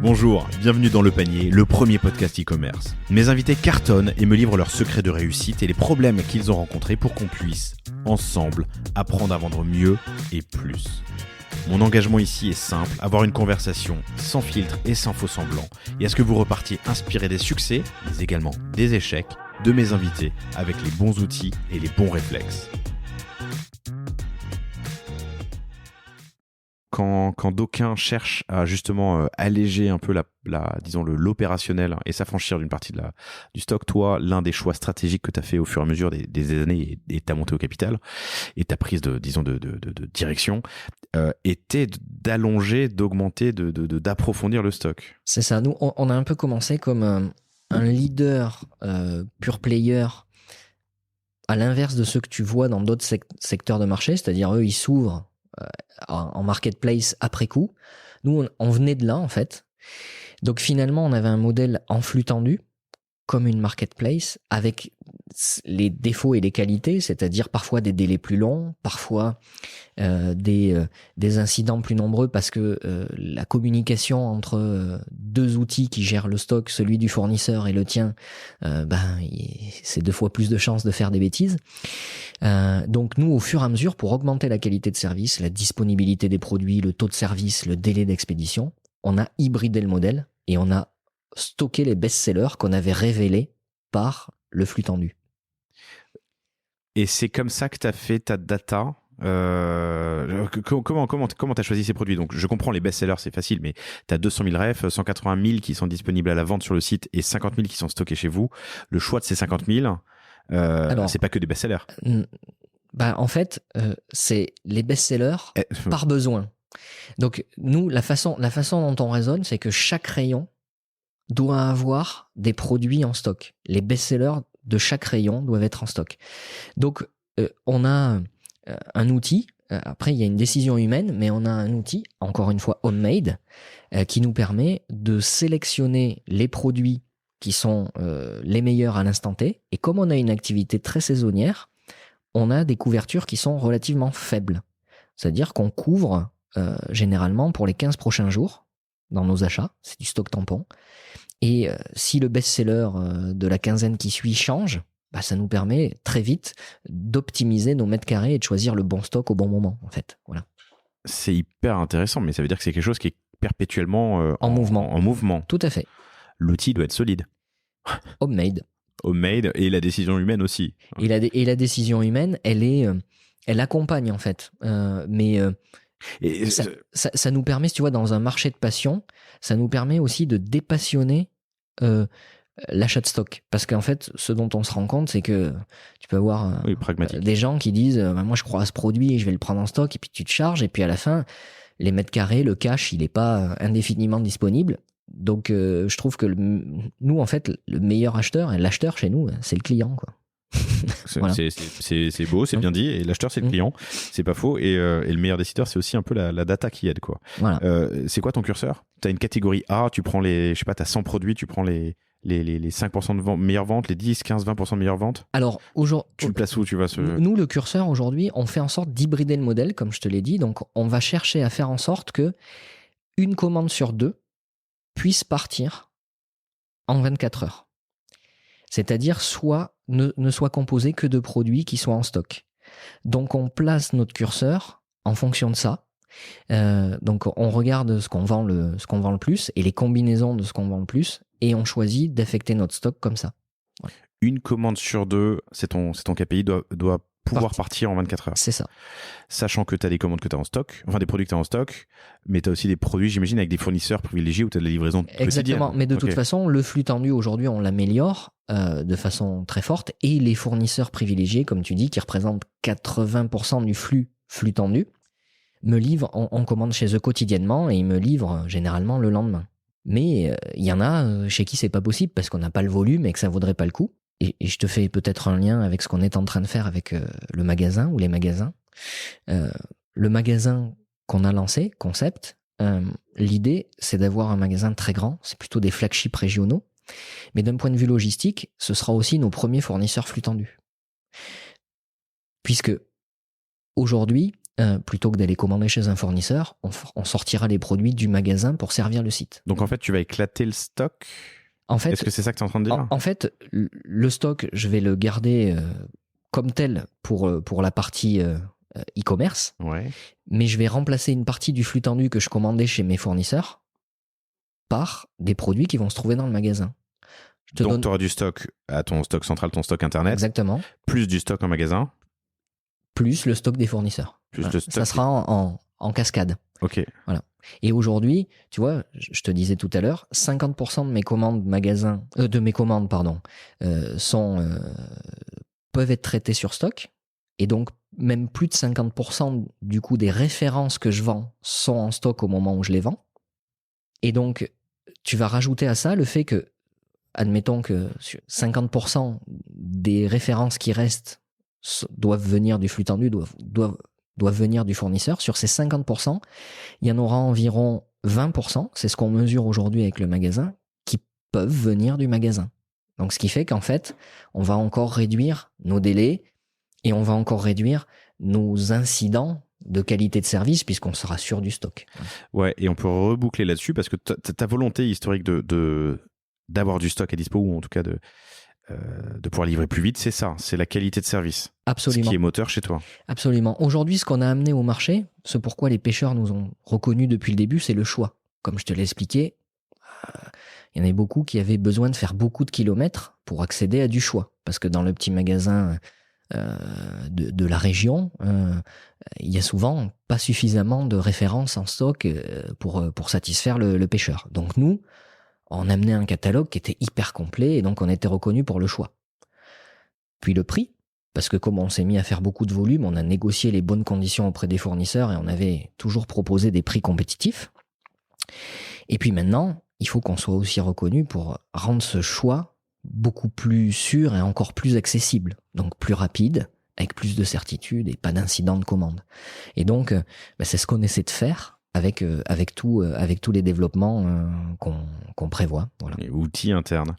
Bonjour, bienvenue dans Le Panier, le premier podcast e-commerce. Mes invités cartonnent et me livrent leurs secrets de réussite et les problèmes qu'ils ont rencontrés pour qu'on puisse, ensemble, apprendre à vendre mieux et plus. Mon engagement ici est simple, avoir une conversation sans filtre et sans faux semblants, et à ce que vous repartiez inspiré des succès, mais également des échecs, de mes invités, avec les bons outils et les bons réflexes. Quand d'aucuns cherchent à justement alléger un peu l'opérationnel et s'affranchir d'une partie du stock, toi, l'un des choix stratégiques que tu as fait au fur et à mesure des années et ta montée au capital et ta prise de direction était d'allonger, d'augmenter, d'approfondir le stock. C'est ça. Nous, on a un peu commencé comme un leader pure player, à l'inverse de ceux que tu vois dans d'autres secteurs de marché, c'est-à-dire eux, ils s'ouvrent en marketplace après coup. Nous, on venait de là, en fait. Donc finalement, on avait un modèle en flux tendu, comme une marketplace, avec les défauts et les qualités, c'est-à-dire parfois des délais plus longs, parfois des incidents plus nombreux parce que la communication entre deux outils qui gèrent le stock, celui du fournisseur et le tien, c'est 2 fois plus de chances de faire des bêtises. Donc nous, au fur et à mesure, pour augmenter la qualité de service, la disponibilité des produits, le taux de service, le délai d'expédition, on a hybridé le modèle et on a stocké les best-sellers qu'on avait révélés par le flux tendu. Et c'est comme ça que tu as fait ta data. Comment tu as choisi ces produits? Donc, je comprends les best-sellers, c'est facile, mais tu as 200 000 refs, 180 000 qui sont disponibles à la vente sur le site et 50 000 qui sont stockés chez vous. Le choix de ces 50 000, c'est pas que des best-sellers. En fait, c'est les best-sellers par besoin. Donc, nous, la façon dont on raisonne, c'est que chaque rayon doit avoir des produits en stock. Les best-sellers de chaque rayon doivent être en stock. Donc, on a un outil, après il y a une décision humaine, mais on a un outil, encore une fois homemade, qui nous permet de sélectionner les produits qui sont les meilleurs à l'instant T. Et comme on a une activité très saisonnière, on a des couvertures qui sont relativement faibles. C'est-à-dire qu'on couvre généralement pour les 15 prochains jours dans nos achats, c'est du stock tampon. Et si le best-seller de la quinzaine qui suit change, ça nous permet très vite d'optimiser nos mètres carrés et de choisir le bon stock au bon moment, en fait. Voilà. C'est hyper intéressant, mais ça veut dire que c'est quelque chose qui est perpétuellement en mouvement. Tout à fait. L'outil doit être solide. Homemade et la décision humaine aussi. Et la décision humaine, elle accompagne en fait. Ça nous permet, si tu vois, dans un marché de passion, ça nous permet aussi de dépassionner l'achat de stock. Parce qu'en fait, ce dont on se rend compte, c'est que tu peux avoir des gens qui disent moi je crois à ce produit et je vais le prendre en stock, et puis tu te charges, et puis à la fin, les mètres carrés, le cash, il n'est pas indéfiniment disponible. Donc je trouve que nous, en fait, le meilleur acheteur, et l'acheteur chez nous, c'est le client, quoi. Voilà. C'est beau, c'est bien dit, et l'acheteur c'est le client, c'est pas faux, et le meilleur décideur c'est aussi un peu la data qui aide, quoi. Voilà. C'est quoi ton curseur? T'as une catégorie A, tu prends t'as 100 produits, tu prends les 5% de meilleures ventes, les 10, 15, 20% de meilleures ventes. Alors aujourd'hui, tu le places où? Nous, le curseur aujourd'hui, on fait en sorte d'hybrider le modèle, comme je te l'ai dit. Donc on va chercher à faire en sorte que une commande sur 2 puisse partir en 24 heures. C'est-à-dire ne soit composé que de produits qui soient en stock. Donc on place notre curseur en fonction de ça. Donc on regarde ce qu'on vend le plus et les combinaisons de ce qu'on vend le plus, et on choisit d'affecter notre stock comme ça. Ouais. Une commande sur 2, c'est ton KPI, doit pouvoir partir en 24 heures. C'est ça. Sachant que tu as des commandes que tu as en stock, enfin des produits que tu as en stock, mais tu as aussi des produits, j'imagine, avec des fournisseurs privilégiés où tu as de la livraison quotidienne. Exactement, mais de toute façon, le flux tendu aujourd'hui, on l'améliore de façon très forte, et les fournisseurs privilégiés, comme tu dis, qui représentent 80% du flux tendu, me livrent, on commande chez eux quotidiennement, et ils me livrent généralement le lendemain. Mais il y en a chez qui c'est pas possible parce qu'on n'a pas le volume et que ça vaudrait pas le coup. Et je te fais peut-être un lien avec ce qu'on est en train de faire avec le magasin ou les magasins. Le magasin qu'on a lancé, Concept, l'idée, c'est d'avoir un magasin très grand. C'est plutôt des flagships régionaux. Mais d'un point de vue logistique, ce sera aussi nos premiers fournisseurs flux tendus. Puisque aujourd'hui, plutôt que d'aller commander chez un fournisseur, on sortira les produits du magasin pour servir le site. Donc en fait, tu vas éclater le stock. En fait, est-ce que c'est ça que tu es en train de dire? En fait, le stock, je vais le garder comme tel pour la partie e-commerce, Ouais. mais je vais remplacer une partie du flux tendu que je commandais chez mes fournisseurs par des produits qui vont se trouver dans le magasin. Donc tu auras du stock à ton stock central, ton stock internet. Exactement. Plus du stock en magasin. Plus le stock des fournisseurs. Plus Voilà. le stock. Ça sera en cascade. Ok. Voilà. Et aujourd'hui, tu vois, je te disais tout à l'heure, 50% de mes commandes peuvent être traitées sur stock. Et donc, même plus de 50% du coup des références que je vends sont en stock au moment où je les vends. Et donc, tu vas rajouter à ça le fait que, admettons que 50% des références qui restent doivent venir du flux tendu, doivent venir du fournisseur. Sur ces 50%, il y en aura environ 20%, c'est ce qu'on mesure aujourd'hui avec le magasin, qui peuvent venir du magasin. Donc ce qui fait qu'en fait, on va encore réduire nos délais et on va encore réduire nos incidents de qualité de service puisqu'on sera sûr du stock. Ouais, et on peut reboucler là-dessus parce que ta volonté historique d'avoir du stock à dispo, ou en tout cas de pouvoir livrer plus vite, c'est ça, c'est la qualité de service. Absolument. Ce qui est moteur chez toi. Absolument. Aujourd'hui, ce qu'on a amené au marché, ce pourquoi les pêcheurs nous ont reconnus depuis le début, c'est le choix. Comme je te l'ai expliqué, il y en avait beaucoup qui avaient besoin de faire beaucoup de kilomètres pour accéder à du choix. Parce que dans le petit magasin de la région, il y a souvent pas suffisamment de références en stock pour satisfaire le pêcheur. Donc nous, on amenait un catalogue qui était hyper complet et donc on était reconnu pour le choix. Puis le prix, parce que comme on s'est mis à faire beaucoup de volume, on a négocié les bonnes conditions auprès des fournisseurs et on avait toujours proposé des prix compétitifs. Et puis maintenant, il faut qu'on soit aussi reconnu pour rendre ce choix beaucoup plus sûr et encore plus accessible, donc plus rapide, avec plus de certitude et pas d'incident de commande. Et donc, c'est ce qu'on essaie de faire avec tous les développements qu'on prévoit. Voilà. Et outils internes.